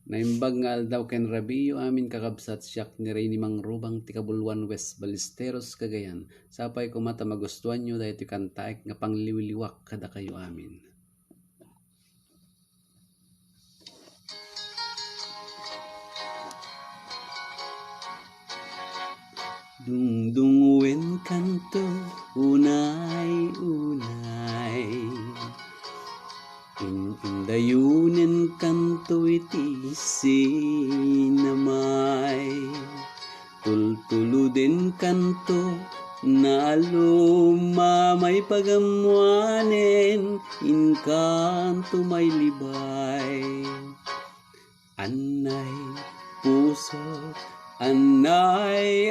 Naimbag nga aldaw ken Rabiyo amin kakabsat siyak ni Reyni Mangrubang ti Kabuluan West Ballesteros Cagayan. Sapay ko mata magustuhan nyo dahil ti kantaek nga pangliwiliwak kada kayo amin. Dungdungwen kanto unay indayunen kanto iti sinamay tultuluden kanto nalumamay pagamuanen inkanto may libay anay puso anay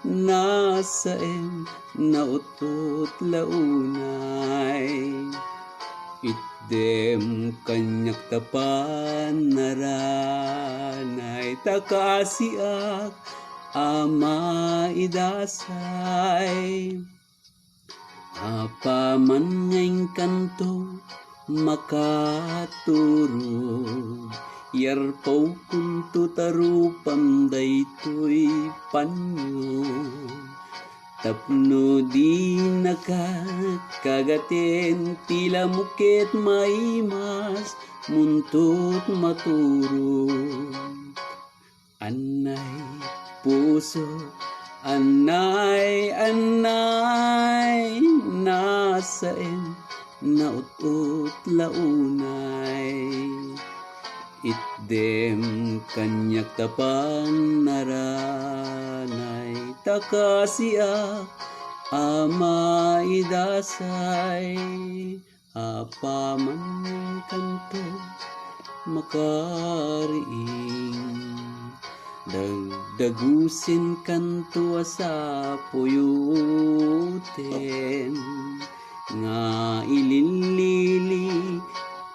nasaem nautot launay itdem kanyak tapan naranay takasiak ama idasay apaman ngayong kanto makaturo yarpaw kunto tarupam daytoy panyo tapno di nakakagaten tila mukit maimas muntot maturo anay puso anay nasaem nautot launay itdem kanyak tapan naranay takasiak ama idasay apaman kanto makariing dagdagusin kanto sa puyuten nga ilinlili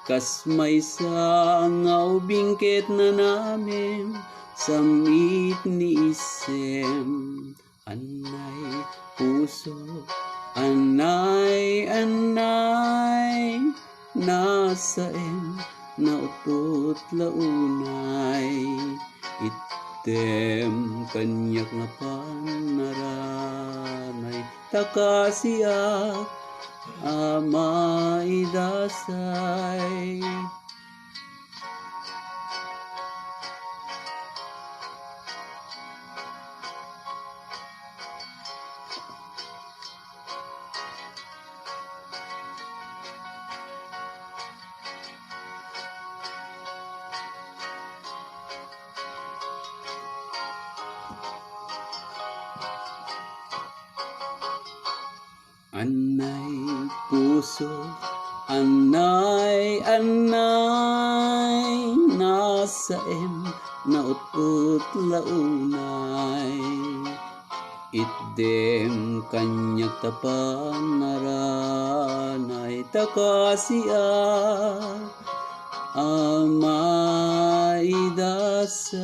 kas may sangaw bingket na namin samit ni isem anay puso anay nasaem nautot launay item kanyak na panaranay takasiak ama idasay anay puso anay nasaem nautot launay itdem kanyak tapan naranay takasiak ama idasay